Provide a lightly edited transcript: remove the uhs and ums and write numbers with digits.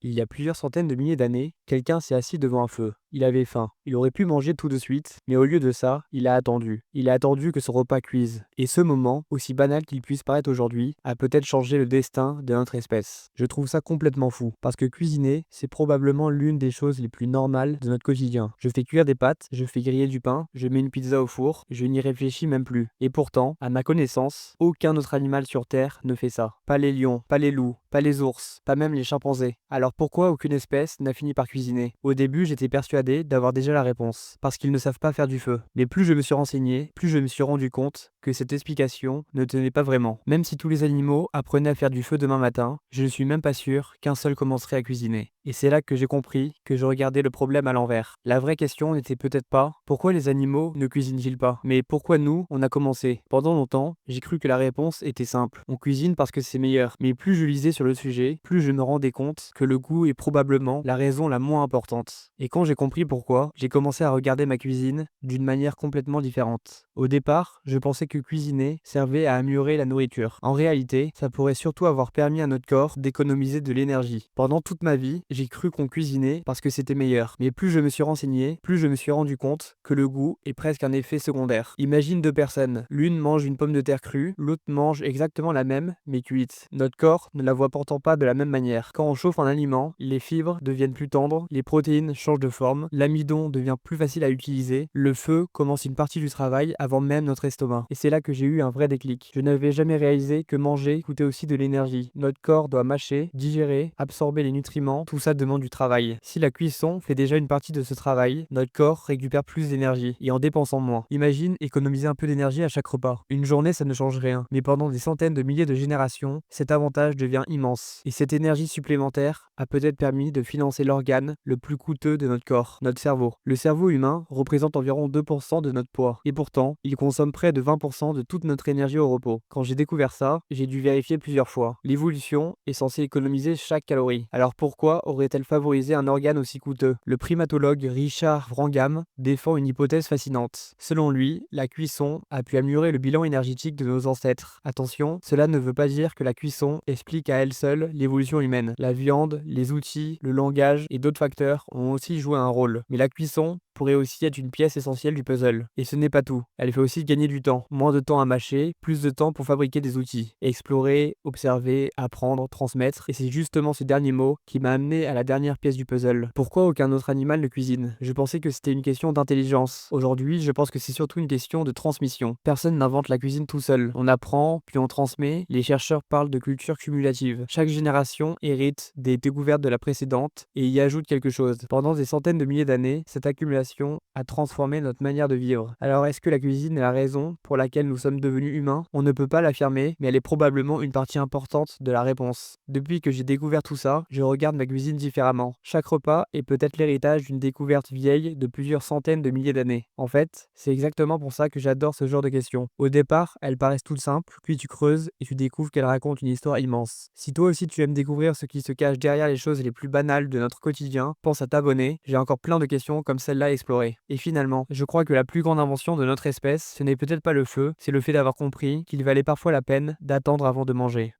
Il y a plusieurs centaines de milliers d'années, quelqu'un s'est assis devant un feu. Il avait faim. Il aurait pu manger tout de suite, mais au lieu de ça, il a attendu. Il a attendu que son repas cuise. Et ce moment, aussi banal qu'il puisse paraître aujourd'hui, a peut-être changé le destin de notre espèce. Je trouve ça complètement fou, parce que cuisiner, c'est probablement l'une des choses les plus normales de notre quotidien. Je fais cuire des pâtes, je fais griller du pain, je mets une pizza au four, je n'y réfléchis même plus. Et pourtant, à ma connaissance, aucun autre animal sur Terre ne fait ça. Pas les lions, pas les loups, pas les ours, pas même les chimpanzés. Alors pourquoi aucune espèce n'a fini par cuisiner? Au début, j'étais persuadé d'avoir déjà la réponse, parce qu'ils ne savent pas faire du feu. Mais plus je me suis renseigné, plus je me suis rendu compte que cette explication ne tenait pas vraiment. Même si tous les animaux apprenaient à faire du feu demain matin, je ne suis même pas sûr qu'un seul commencerait à cuisiner. Et c'est là que j'ai compris que je regardais le problème à l'envers. La vraie question n'était peut-être pas pourquoi les animaux ne cuisinent-ils pas, mais pourquoi nous, on a commencé. Pendant longtemps, j'ai cru que la réponse était simple. On cuisine parce que c'est meilleur. Mais plus je lisais sur le sujet, plus je me rendais compte que le goût est probablement la raison la moins importante. Et quand j'ai compris pourquoi, j'ai commencé à regarder ma cuisine d'une manière complètement différente. Au départ, je pensais que cuisiner servait à améliorer la nourriture. En réalité, ça pourrait surtout avoir permis à notre corps d'économiser de l'énergie. Pendant toute ma vie, j'ai cru qu'on cuisinait parce que c'était meilleur. Mais plus je me suis renseigné, plus je me suis rendu compte que le goût est presque un effet secondaire. Imagine deux personnes. L'une mange une pomme de terre crue, l'autre mange exactement la même, mais cuite. Notre corps ne la voit pourtant pas de la même manière. Quand on chauffe un aliment, les fibres deviennent plus tendres, les protéines changent de forme, l'amidon devient plus facile à utiliser, le feu commence une partie du travail avant même notre estomac. Et c'est là que j'ai eu un vrai déclic. Je n'avais jamais réalisé que manger coûtait aussi de l'énergie. Notre corps doit mâcher, digérer, absorber les nutriments, tout ça demande du travail. Si la cuisson fait déjà une partie de ce travail, notre corps récupère plus d'énergie et en dépensant moins. Imagine économiser un peu d'énergie à chaque repas. Une journée, ça ne change rien, mais pendant des centaines de milliers de générations, cet avantage devient immense. Et cette énergie supplémentaire a peut-être permis de financer l'organe le plus coûteux de notre corps, notre cerveau. Le cerveau humain représente environ 2% de notre poids, et pourtant, il consomme près de 20% de toute notre énergie au repos. Quand j'ai découvert ça, j'ai dû vérifier plusieurs fois. L'évolution est censée économiser chaque calorie. Alors pourquoi aurait-elle favorisé un organe aussi coûteux? Le primatologue Richard Wrangham défend une hypothèse fascinante. Selon lui, la cuisson a pu améliorer le bilan énergétique de nos ancêtres. Attention, cela ne veut pas dire que la cuisson explique à elle seule l'évolution humaine. La viande, les outils, le langage et d'autres facteurs ont aussi joué un rôle. Mais la cuisson pourrait aussi être une pièce essentielle du puzzle. Et ce n'est pas tout. Elle fait aussi gagner du temps. Moins de temps à mâcher, plus de temps pour fabriquer des outils. Explorer, observer, apprendre, transmettre. Et c'est justement ce dernier mot qui m'a amené à la dernière pièce du puzzle. Pourquoi aucun autre animal ne cuisine? Je pensais que c'était une question d'intelligence. Aujourd'hui, je pense que c'est surtout une question de transmission. Personne n'invente la cuisine tout seul. On apprend, puis on transmet. Les chercheurs parlent de culture cumulative. Chaque génération hérite des découvertes de la précédente et y ajoute quelque chose. Pendant des centaines de milliers d'années, cette accumulation a transformé notre manière de vivre. Alors est-ce que la cuisine est la raison pour laquelle nous sommes devenus humains? On ne peut pas l'affirmer, mais elle est probablement une partie importante de la réponse. Depuis que j'ai découvert tout ça, je regarde ma cuisine différemment. Chaque repas est peut-être l'héritage d'une découverte vieille de plusieurs centaines de milliers d'années. En fait, c'est exactement pour ça que j'adore ce genre de questions. Au départ, elles paraissent toutes simples, puis tu creuses et tu découvres qu'elles racontent une histoire immense. Si toi aussi tu aimes découvrir ce qui se cache derrière les choses les plus banales de notre quotidien, pense à t'abonner, j'ai encore plein de questions comme celle-là à explorer. Et finalement, je crois que la plus grande invention de notre espèce, ce n'est peut-être pas le feu, c'est le fait d'avoir compris qu'il valait parfois la peine d'attendre avant de manger.